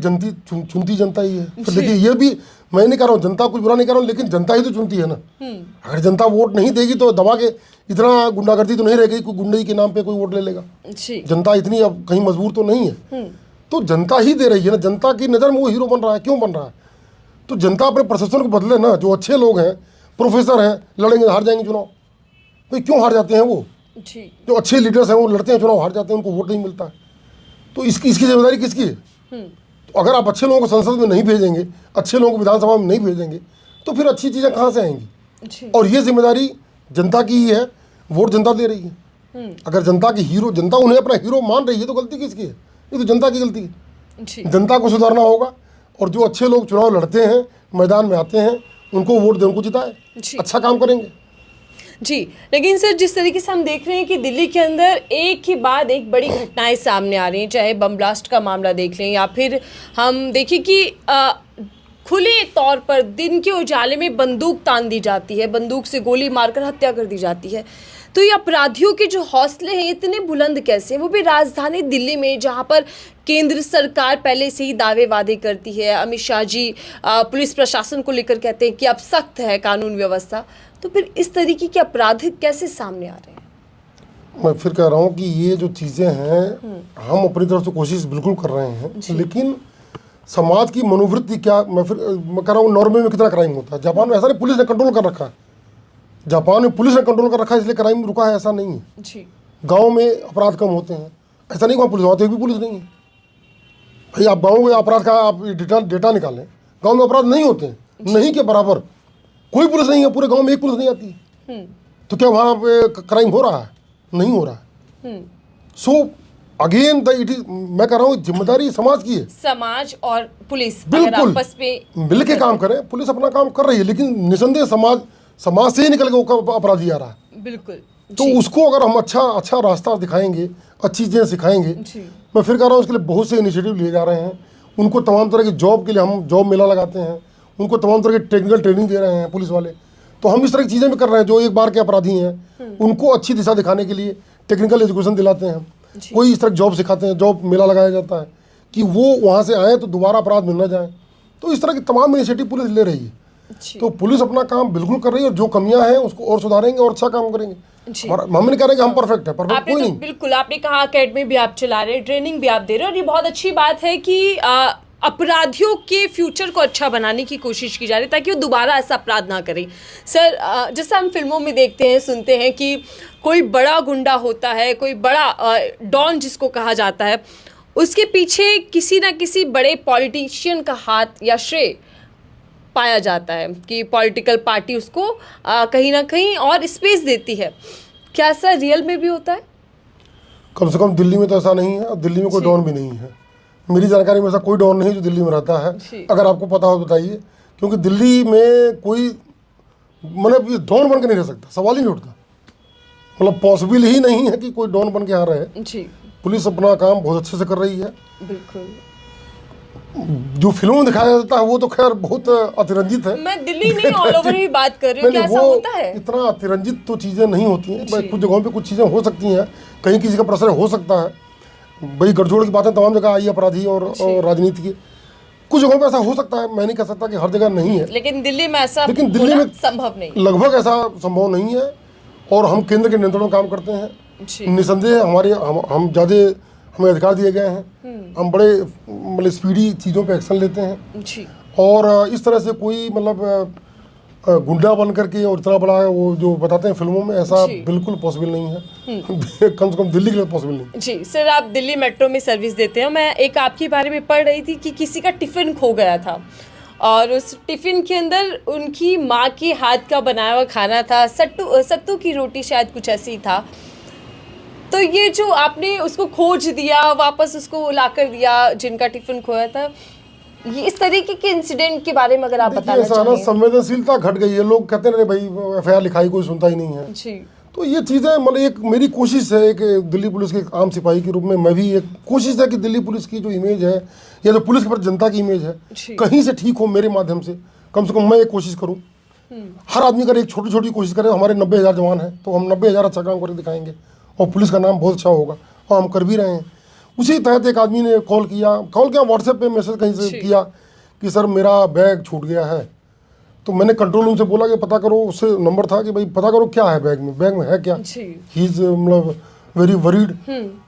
Speaker 1: चुनती जनता ही है। फिर देखिए, ये भी मैं नहीं कह रहा हूँ जनता कुछ बुरा नहीं कर रहा हूँ, लेकिन जनता ही तो चुनती है ना। अगर जनता वोट नहीं देगी तो दबा के इतना गुंडागर्दी तो नहीं रहेगी, कोई गुंडई के नाम पे कोई वोट ले लेगा।
Speaker 2: जी।
Speaker 1: जनता इतनी अब कहीं मजबूर तो नहीं है, तो जनता ही दे रही है ना। जनता की नज़र में वो हीरो बन रहा है, क्यों बन रहा है? तो जनता अपने प्रशासन को बदले ना। जो अच्छे लोग हैं, प्रोफेसर हैं, लड़ेंगे, हार जाएंगे चुनाव। भाई क्यों हार जाते हैं वो?
Speaker 2: जी।
Speaker 1: जो अच्छे लीडर्स हैं वो लड़ते हैं चुनाव, हार जाते हैं, उनको वोट नहीं मिलता है। तो इसकी जिम्मेदारी किसकी है? तो अगर आप अच्छे लोगों को संसद में नहीं भेजेंगे, अच्छे लोगों को विधानसभा में नहीं भेजेंगे, तो फिर अच्छी चीज़ें कहाँ से आएंगी?
Speaker 2: जी।
Speaker 1: और ये जिम्मेदारी जनता की ही है, वोट जनता दे रही है। अगर जनता की हीरो, जनता उन्हें अपना हीरो मान रही है, तो गलती किसकी है? ये तो जनता की गलती है।
Speaker 2: जी।
Speaker 1: जनता को सुधारना होगा, और जो अच्छे लोग चुनाव लड़ते हैं, मैदान में आते हैं, उनको वोट दें, उनको जिताएं,
Speaker 2: जी।
Speaker 1: अच्छा काम करेंगे।
Speaker 2: जी। लेकिन सर, जिस तरीके से हम देख रहे हैं कि दिल्ली के अंदर एक के बाद एक बड़ी घटनाएं सामने आ रही हैं, चाहे बम ब्लास्ट का मामला देख लें, या फिर हम देखें कि खुले तौर पर दिन के उजाले में बंदूक तान दी जाती है, बंदूक से गोली मारकर हत्या कर दी जाती है। तो ये अपराधियों के जो हौसले हैं इतने बुलंद कैसे, वो भी राजधानी दिल्ली में, जहां पर केंद्र सरकार पहले से ही दावे वादे करती है। अमित शाह जी पुलिस प्रशासन को लेकर कहते हैं कि अब सख्त है कानून व्यवस्था। तो फिर इस तरीके के अपराध कैसे सामने आ रहे हैं?
Speaker 1: मैं फिर कह रहा हूँ कि ये जो चीज़ें हैं, हम अपनी तरफ से कोशिश बिल्कुल कर रहे हैं, लेकिन समाज की मनोवृत्ति क्या। मैं कह रहा हूँ, नॉर्वे में कितना क्राइम होता है, जापान में ऐसा नहीं, पुलिस ने कंट्रोल कर रखा है। जापान में पुलिस ने कंट्रोल कर रखा है, इसलिए क्राइम रुका है, ऐसा नहीं है।
Speaker 2: जी।
Speaker 1: गाँव में अपराध कम होते हैं, ऐसा नहीं, वहाँ पुलिस होती है, भी पुलिस नहीं है। भाई आप गाँव में अपराध का आप डेटा निकालें, गाँव में अपराध नहीं होते हैं, नहीं के बराबर। कोई पुलिस नहीं है, पूरे गांव में एक पुलिस नहीं आती है, तो क्या वहाँ पे क्राइम हो रहा है? नहीं हो रहा है। सो अगेन इट इज, मैं कह रहा हूँ जिम्मेदारी समाज की है।
Speaker 2: समाज और पुलिस
Speaker 1: बिल्कुल
Speaker 2: अगर आपस में
Speaker 1: मिल के काम करें। पुलिस अपना काम कर रही है, लेकिन निसंदेह समाज से ही निकल के अपराधी आ रहा है।
Speaker 2: बिल्कुल।
Speaker 1: तो उसको अगर हम अच्छा रास्ता दिखाएंगे, अच्छी चीज़ें सिखाएंगे। मैं फिर कह रहा हूँ, उसके लिए बहुत से इनिशिएटिव लिए जा रहे हैं। उनको तमाम तरह की जॉब के लिए हम जॉब मेला लगाते हैं, उनको तमाम तरह की टेक्निकल ट्रेनिंग दे रहे हैं पुलिस वाले। तो हम इस तरह की चीज़ें भी कर रहे हैं। जो एक बार के अपराधी हैं, उनको अच्छी दिशा दिखाने के लिए टेक्निकल एजुकेशन दिलाते हैं। कोई इस तरह जॉब सिखाते हैं, जॉब मेला लगाया जाता है कि वो वहाँ से आए तो दोबारा अपराध में न जाए। तो इस तरह की तमाम इनिशिएटिव पुलिस ले रही है।
Speaker 2: जी।
Speaker 1: तो पुलिस अपना काम बिल्कुल कर रही है और जो कमियां हैं उसको और सुधारेंगे और अच्छा काम करेंगे।
Speaker 2: जी।
Speaker 1: और हम नहीं कह रहे कि हम परफेक्ट है, परफेक्ट
Speaker 2: आपने
Speaker 1: कोई
Speaker 2: तो
Speaker 1: नहीं।
Speaker 2: बिल्कुल, आपने कहा अकेडमी भी आप चला रहे हैं, ट्रेनिंग भी आप दे रहे हैं, और ये बहुत अच्छी बात है कि अपराधियों के फ्यूचर को अच्छा बनाने की कोशिश की जा रही है ताकि वो दोबारा ऐसा अपराध ना करें। सर, जैसा हम फिल्मों में देखते हैं, सुनते हैं कि कोई बड़ा गुंडा होता है, कोई बड़ा डॉन जिसको कहा जाता है, उसके पीछे किसी ना किसी बड़े पॉलिटिशियन का हाथ या श्रेय पाया जाता है कि पॉलिटिकल पार्टी उसको कहीं ना कहीं और स्पेस देती है। क्या ऐसा रियल में भी होता है?
Speaker 1: कम से कम दिल्ली में तो ऐसा नहीं है, और दिल्ली में कोई डॉन भी नहीं है। मेरी जानकारी में ऐसा कोई डॉन नहीं जो दिल्ली में रहता है।
Speaker 2: जी।
Speaker 1: अगर आपको पता हो बताइए, क्योंकि दिल्ली में कोई मतलब ये डॉन बन के नहीं रह सकता, सवाल ही नहीं उठता। मतलब पॉसिबल ही नहीं है कि कोई डॉन बन के यहाँ रहे।
Speaker 2: जी,
Speaker 1: पुलिस अपना काम बहुत अच्छे से कर रही है।
Speaker 2: बिल्कुल।
Speaker 1: जो फिल्मों में दिखाया जाता है वो तो खैर बहुत अतिरंजित है।
Speaker 2: मैं दिल्ली नहीं, ऑल ओवर ही बात कर रही हूँ। क्या ऐसा
Speaker 1: वो
Speaker 2: होता है?
Speaker 1: इतना अतिरंजित तो चीज़ें नहीं होती हैं।
Speaker 2: जी।
Speaker 1: कुछ जगहों पे कुछ चीज़ें हो सकती हैं, कहीं किसी का प्रेशर हो सकता है। भाई गठजोड़ की बातें तमाम जगह आई है, अपराधी और राजनीति की। कुछ जगहों पे ऐसा हो सकता है, मैं नहीं कह सकता कि हर जगह नहीं है,
Speaker 2: लेकिन दिल्ली में ऐसा
Speaker 1: लेकिन दिल्ली
Speaker 2: होना
Speaker 1: में
Speaker 2: संभव नहीं।
Speaker 1: लगभग ऐसा संभव नहीं है। और हम केंद्र के नियंत्रण में काम करते हैं।
Speaker 2: जी,
Speaker 1: निसंदेह हमारे हम ज़्यादा हमें अधिकार दिए गए हैं। हम बड़े मतलब स्पीडी चीज़ों पे एक्शन लेते हैं।
Speaker 2: जी,
Speaker 1: और इस तरह से कोई मतलब गुंडा बन करके और इतना बड़ा वो जो बताते हैं फिल्मों में, ऐसा
Speaker 2: जी।
Speaker 1: बिल्कुल पॉसिबल नहीं है। कम से कम दिल्ली के लिए पॉसिबल नहीं।
Speaker 2: जी। सर, आप दिल्ली मेट्रो में सर्विस देते हैं। मैं एक आपके बारे में पढ़ रही थी कि किसी का टिफ़िन खो गया था और उस टिफ़िन के अंदर उनकी माँ के हाथ का बनाया हुआ खाना था, सत्तू की रोटी शायद, कुछ ऐसी था। तो ये जो आपने उसको खोज दिया, वापस उसको ला कर दिया जिनका टिफ़िन खोया था, ये इस तरीके के इंसिडेंट के बारे में अगर आप
Speaker 1: देखिए
Speaker 2: बताना
Speaker 1: ऐसा ना,
Speaker 2: चाहें।
Speaker 1: संवेदनशीलता घट गई है। लोग कहते हैं भाई FIR लिखाई कोई सुनता ही नहीं है।
Speaker 2: जी,
Speaker 1: तो ये चीज़ें मतलब एक मेरी कोशिश है, एक दिल्ली पुलिस के एक आम सिपाही के रूप में मैं भी एक कोशिश है कि दिल्ली पुलिस की जो इमेज है या जो पुलिस के प्रति जनता की इमेज है
Speaker 2: जी।
Speaker 1: कहीं से ठीक हो। मेरे माध्यम से कम मैं एक कोशिश करूँ। हर आदमी अगर एक छोटी छोटी कोशिश करे, हमारे 90,000 जवान हैं तो हम 90,000 अच्छा काम करके दिखाएंगे और पुलिस का नाम बहुत अच्छा होगा, और हम कर भी रहे हैं। उसी तहत एक आदमी ने कॉल किया व्हाट्सएप पे मैसेज कहीं से किया कि सर मेरा बैग छूट गया है। तो मैंने कंट्रोल रूम से बोला कि पता करो, उससे नंबर था कि भाई पता करो क्या है बैग में है क्या।
Speaker 2: जी,
Speaker 1: ही इज मतलब वेरी वरीड।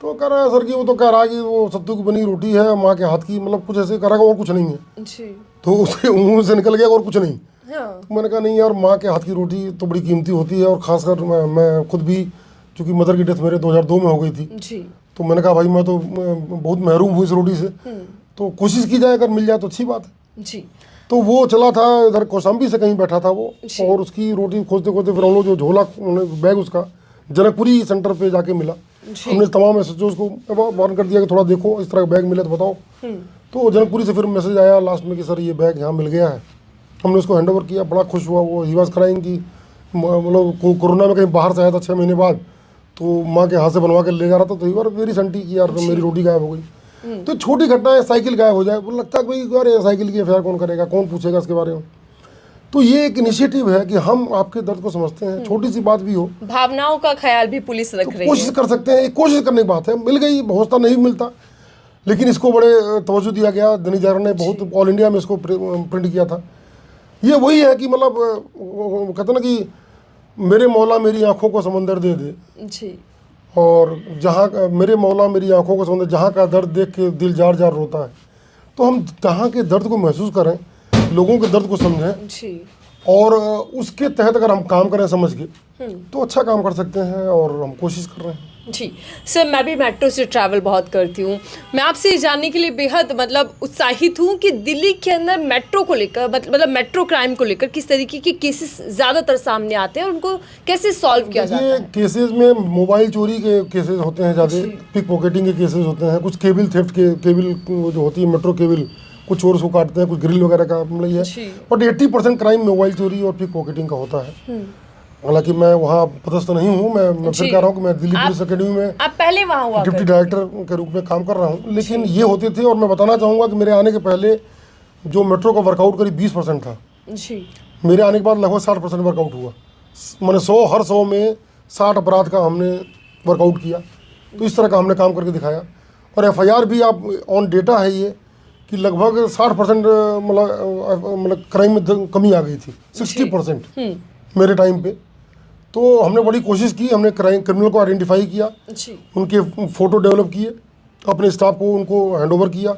Speaker 1: तो कह रहा है सर कि वो तो कह रहा है कि वो सत्तू की बनी रोटी है माँ के हाथ की, मतलब कुछ ऐसे कह रहा है और कुछ नहीं है।
Speaker 2: जी,
Speaker 1: तो उसके मुंह से निकल गया और कुछ नहीं।
Speaker 2: हाँ,
Speaker 1: तो मैंने कहा नहीं यार, माँ के हाथ की रोटी तो बड़ी कीमती होती है, और ख़ासकर मैं खुद भी, चूँकि मदर की डेथ मेरे 2002 में हो गई थी,
Speaker 2: जी,
Speaker 1: तो मैंने कहा भाई मैं तो बहुत महरूम हूँ इस रोटी से, तो कोशिश की जाए, अगर मिल जाए तो अच्छी बात है।
Speaker 2: जी,
Speaker 1: तो वो चला था इधर कौशाम्बी से कहीं बैठा था वो, और उसकी रोटी खोजते खोजते फिर हम लोग जो झोला बैग उसका जनकपुरी सेंटर पे जाके मिला। हमने तमाम SHOs को वार्न कर दिया कि थोड़ा देखो, इस तरह का बैग मिले तो बताओ। तो जनकपुरी से फिर मैसेज आया लास्ट में कि सर ये बैग यहाँ मिल गया है। हमने उसको हैंड ओवर किया, बड़ा खुश हुआ वो। ही वाज क्राइंग कि मतलब कोरोना में कहीं बाहर से आया था 6 महीने बाद, तो माँ के हाथ से बनवा के ले जा रहा था, तो ही बार मेरी संटी की यार मेरी रोटी गायब हो गई। तो छोटी घटना है, साइकिल गायब हो जाए, वो लगता है भाई यार साइकिल की FIR कौन करेगा, कौन पूछेगा इसके बारे में। तो ये एक इनिशिएटिव है कि हम आपके दर्द को समझते हैं, छोटी सी बात भी हो,
Speaker 2: भावनाओं का ख्याल भी पुलिस रख रही
Speaker 1: कोशिश
Speaker 2: है।
Speaker 1: कर सकते हैं। एक कोशिश करने की बात है, मिल गई, होता नहीं मिलता, लेकिन इसको बड़े तवज्जो दिया गया। दैनिक जागरण ने बहुत ऑल इंडिया में इसको प्रिंट किया था। ये वही है कि मतलब कहते ना कि मेरे मौला मेरी आंखों को समंदर दे दे,
Speaker 2: जी,
Speaker 1: और जहाँ मेरे मौला मेरी आंखों को समंदर, जहाँ का दर्द देख के दिल जार जार रोता है। तो हम जहाँ के दर्द को महसूस करें, लोगों के दर्द को समझें,
Speaker 2: जी,
Speaker 1: और उसके तहत अगर हम काम करें समझ के, तो अच्छा काम कर सकते हैं, और हम कोशिश कर रहे हैं।
Speaker 2: जी। सर, मैं भी मेट्रो से ट्रैवल बहुत करती हूँ। मैं आपसे ये जानने के लिए बेहद मतलब उत्साहित हूँ कि दिल्ली के अंदर मेट्रो को लेकर, मतलब मेट्रो क्राइम को लेकर किस तरीके के केसेस ज़्यादातर सामने आते हैं और उनको कैसे सॉल्व किया जाता
Speaker 1: ये
Speaker 2: है?
Speaker 1: केसेस में मोबाइल चोरी के केसेस होते हैं ज़्यादा, पिक पॉकेटिंग के केसेस होते हैं, कुछ केबल थेफ्ट के, केबल जो होती है मेट्रो केबल, कुछ चोर उसको काटते हैं, कुछ ग्रिल वगैरह का मतलब ये
Speaker 2: जी।
Speaker 1: है। बट 80% क्राइम मोबाइल चोरी और पिक पॉकेटिंग का होता है। हालांकि मैं वहाँ पदस्थ नहीं हूँ, मैं फिर कह रहा हूँ कि मैं दिल्ली पुलिस अकेडमी में
Speaker 2: आप पहले वहाँ हुआ
Speaker 1: डिप्टी डायरेक्टर के रूप में काम कर रहा हूँ, लेकिन ये होते थे। और मैं बताना चाहूँगा कि मेरे आने के पहले जो मेट्रो का वर्कआउट करीब 20% था,
Speaker 2: जी,
Speaker 1: मेरे आने के बाद लगभग 60% वर्कआउट हुआ। मैंने 100 हर 100 में 60 अपराध का हमने वर्कआउट किया। तो इस तरह का हमने काम करके दिखाया। और FIR भी आप ऑन डेटा है ये कि लगभग 60% मतलब क्राइम में कमी आ गई थी, 60% मेरे टाइम पे। तो हमने बड़ी कोशिश की, हमने क्रिमिनल को आइडेंटिफाई किया,
Speaker 2: जी
Speaker 1: उनके फ़ोटो डेवलप किए, अपने स्टाफ को उनको हैंडओवर किया,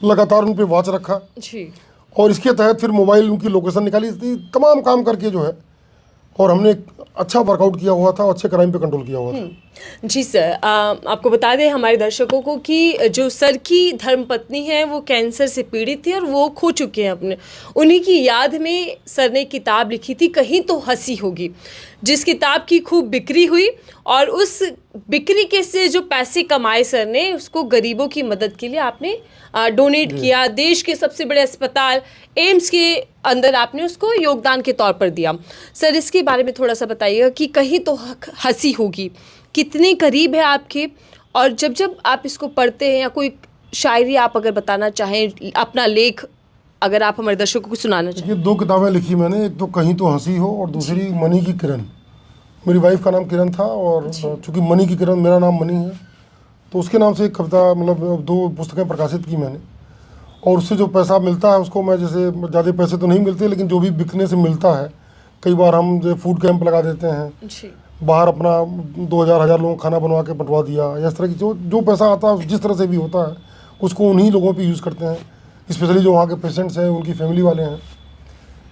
Speaker 1: लगातार उन पे वॉच रखा,
Speaker 2: जी
Speaker 1: और इसके तहत फिर मोबाइल उनकी लोकेशन निकाली थी, तमाम काम करके जो है, और हमने एक अच्छा वर्कआउट किया हुआ था, अच्छे क्राइम पे कंट्रोल किया हुआ था।
Speaker 2: जी सर, आपको बता दें हमारे दर्शकों को कि जो सर की धर्मपत्नी है वो कैंसर से पीड़ित थी और वो खो चुके हैं अपने। उन्हीं की याद में सर ने किताब लिखी थी, कहीं तो हंसी होगी, जिस किताब की खूब बिक्री हुई, और उस बिक्री के से जो पैसे कमाए सर ने, उसको गरीबों की मदद के लिए आपने डोनेट किया। देश के सबसे बड़े अस्पताल एम्स के अंदर आपने उसको योगदान के तौर पर दिया। सर, इसके बारे में थोड़ा सा बताइएगा कि कहीं तो हंसी होगी कितने करीब है आपके, और जब जब आप इसको पढ़ते हैं, या कोई शायरी आप अगर बताना चाहें, अपना लेख अगर आप हमारे दर्शकों को सुनाना चाहें।
Speaker 1: ये 2 किताबें लिखी मैंने, एक तो कहीं तो हंसी हो और दूसरी मनी की किरण। मेरी वाइफ का नाम किरण था, और चूंकि मनी की किरण, मेरा नाम मनी है, तो उसके नाम से एक कविता, मतलब 2 पुस्तकें प्रकाशित की मैंने। और उससे जो पैसा मिलता है उसको मैं, जैसे ज़्यादा पैसे तो नहीं मिलते, लेकिन जो भी बिकने से मिलता है, कई बार हम जो फूड कैंप लगा देते हैं,
Speaker 2: जी
Speaker 1: बाहर अपना 2000 लोगों को खाना बनवा के बंटवा दिया, या इस तरह की जो पैसा आता है जिस तरह से भी होता है, उसको उन्हीं लोगों पे यूज़ करते हैं, स्पेशली जो वहाँ के पेशेंट्स हैं, उनकी फैमिली वाले हैं।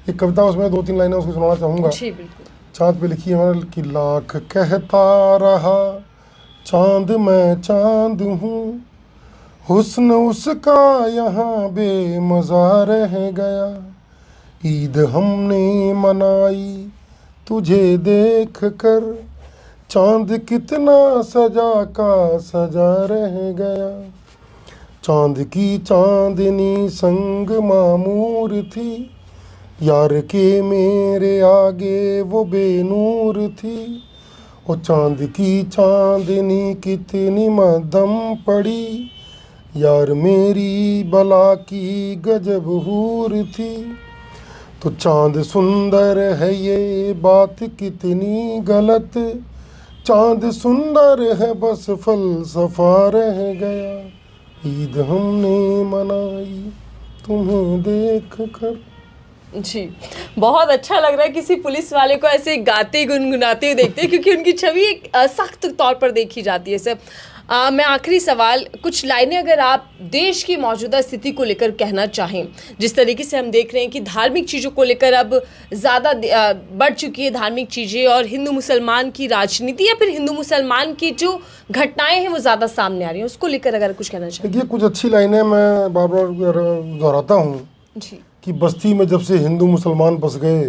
Speaker 1: एक कविता उसमें 2-3 लाइनें उसको सुनाना चाहूँगा।
Speaker 2: जी बिल्कुल।
Speaker 1: चाँद पे लिखी है मैंने कि लाख कहता रहा चाँद मैं चाँद हूँ, हुस्न उसका यहाँ बेमज़ा रह गया। ईद हमने मनाई तुझे देख कर, चाँद कितना सजा का सजा रह गया। चाँद की चाँदनी संग मामूर थी, यार के मेरे आगे वो बेनूर थी। और चाँद की चाँदनी कितनी मध्यम पड़ी, यार मेरी बला की गजब हूर थी। तो चाँद सुंदर है ये बात कितनी गलत, चाँद सुंदर है बस फलसफा रह गया। ईद हमने मनाई तुम्हें देख कर।
Speaker 2: जी, बहुत अच्छा लग रहा है किसी पुलिस वाले को ऐसे गाते गुनगुनाते हुए देखते हैं, क्योंकि उनकी छवि एक सख्त तौर पर देखी जाती है सर। मैं आखिरी सवाल, कुछ लाइनें अगर आप देश की मौजूदा स्थिति को लेकर कहना चाहें, जिस तरीके से हम देख रहे हैं कि धार्मिक चीज़ों को लेकर अब ज़्यादा बढ़ चुकी है धार्मिक चीज़ें, और हिंदू मुसलमान की राजनीति या फिर हिंदू मुसलमान की जो घटनाएं हैं वो ज़्यादा सामने आ रही हैं, उसको लेकर अगर कुछ कहना चाहें।
Speaker 1: देखिए, कुछ अच्छी लाइनें मैं बार बार दोहराता हूँ
Speaker 2: जी
Speaker 1: कि बस्ती में जब से हिंदू मुसलमान बस गए,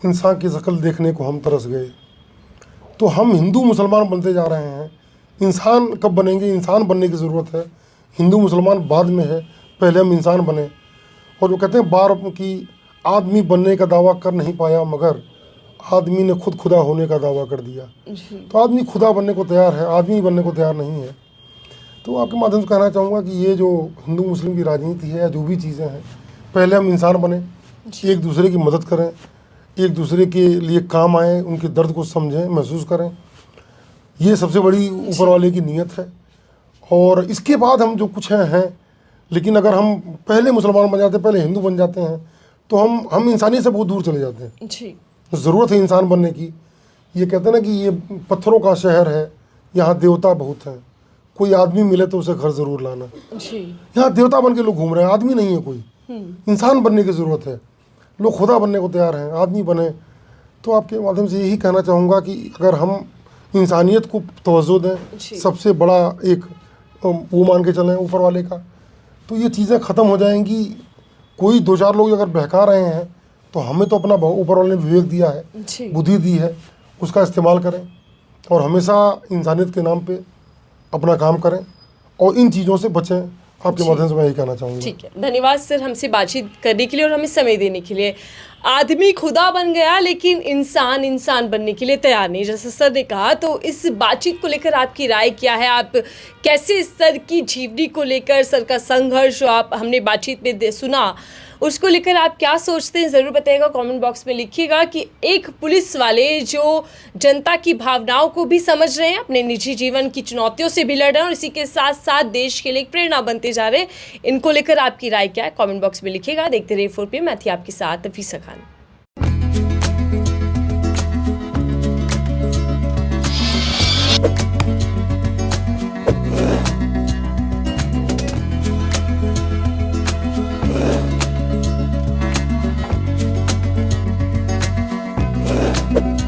Speaker 1: इंसान की शक्ल देखने को हम तरस गए। तो हम हिंदू मुसलमान बनते जा रहे हैं, इंसान कब बनेंगे? इंसान बनने की ज़रूरत है। हिंदू मुसलमान बाद में है, पहले हम इंसान बने। और वो कहते हैं बार कि आदमी बनने का दावा कर नहीं पाया, मगर आदमी ने खुद खुदा होने का दावा कर दिया। तो आदमी खुदा बनने को तैयार है, आदमी बनने को तैयार नहीं है। तो आपके माध्यम से कहना चाहूँगा कि ये जो हिंदू मुस्लिम की राजनीति है, या जो भी चीज़ें हैं, पहले हम इंसान बने, एक दूसरे की मदद करें, एक दूसरे के लिए काम आएँ, उनके दर्द को समझें, महसूस करें। ये सबसे बड़ी ऊपर वाले की नीयत है। और इसके बाद हम जो कुछ हैं, लेकिन अगर हम पहले मुसलमान बन जाते, पहले हिंदू बन जाते हैं, तो हम इंसानियत से बहुत दूर चले जाते हैं।
Speaker 2: जी
Speaker 1: ज़रूरत है इंसान बनने की। ये कहते हैं ना कि ये पत्थरों का शहर है, यहाँ देवता बहुत हैं, कोई आदमी मिले तो उसे घर ज़रूर लाना।
Speaker 2: जी
Speaker 1: यहाँ देवता बन के लोग घूम रहे हैं, आदमी नहीं है कोई। इंसान बनने की ज़रूरत है, लोग खुदा बनने को तैयार हैं, आदमी बने। तो आपके माध्यम से यही कहना चाहूँगा कि अगर हम इंसानियत को तवज्जो दें, सबसे बड़ा एक वो मान के चलें ऊपर वाले का, तो ये चीज़ें ख़त्म हो जाएंगी। कोई 2-4 लोग अगर बहका रहे हैं, तो हमें तो अपना ऊपर वाले ने विवेक दिया है, बुद्धि दी है, उसका इस्तेमाल करें और हमेशा इंसानियत के नाम पे अपना काम करें और इन चीज़ों से बचें। आपके माध्यम से मैं यही कहना चाहूँगा।
Speaker 2: ठीक है, धन्यवाद सर हमसे बातचीत करने के लिए और हमें समय देने के लिए। आदमी खुदा बन गया, लेकिन इंसान बनने के लिए तैयार नहीं, जैसे सर ने कहा। तो इस बातचीत को लेकर आपकी राय क्या है? आप कैसे सर की जीवनी को लेकर, सर का संघर्ष जो आप हमने बातचीत में सुना, उसको लेकर आप क्या सोचते हैं ज़रूर बताइएगा, कमेंट बॉक्स में लिखिएगा कि एक पुलिस वाले जो जनता की भावनाओं को भी समझ रहे हैं, अपने निजी जीवन की चुनौतियों से भी लड़ रहे हैं और इसी के साथ साथ देश के लिए एक प्रेरणा बनते जा रहे हैं, इनको लेकर आपकी राय क्या है कमेंट बॉक्स में लिखिएगा। देखते रहिए 4 PM, मैं थी आपके साथ नफीसा खान।
Speaker 3: you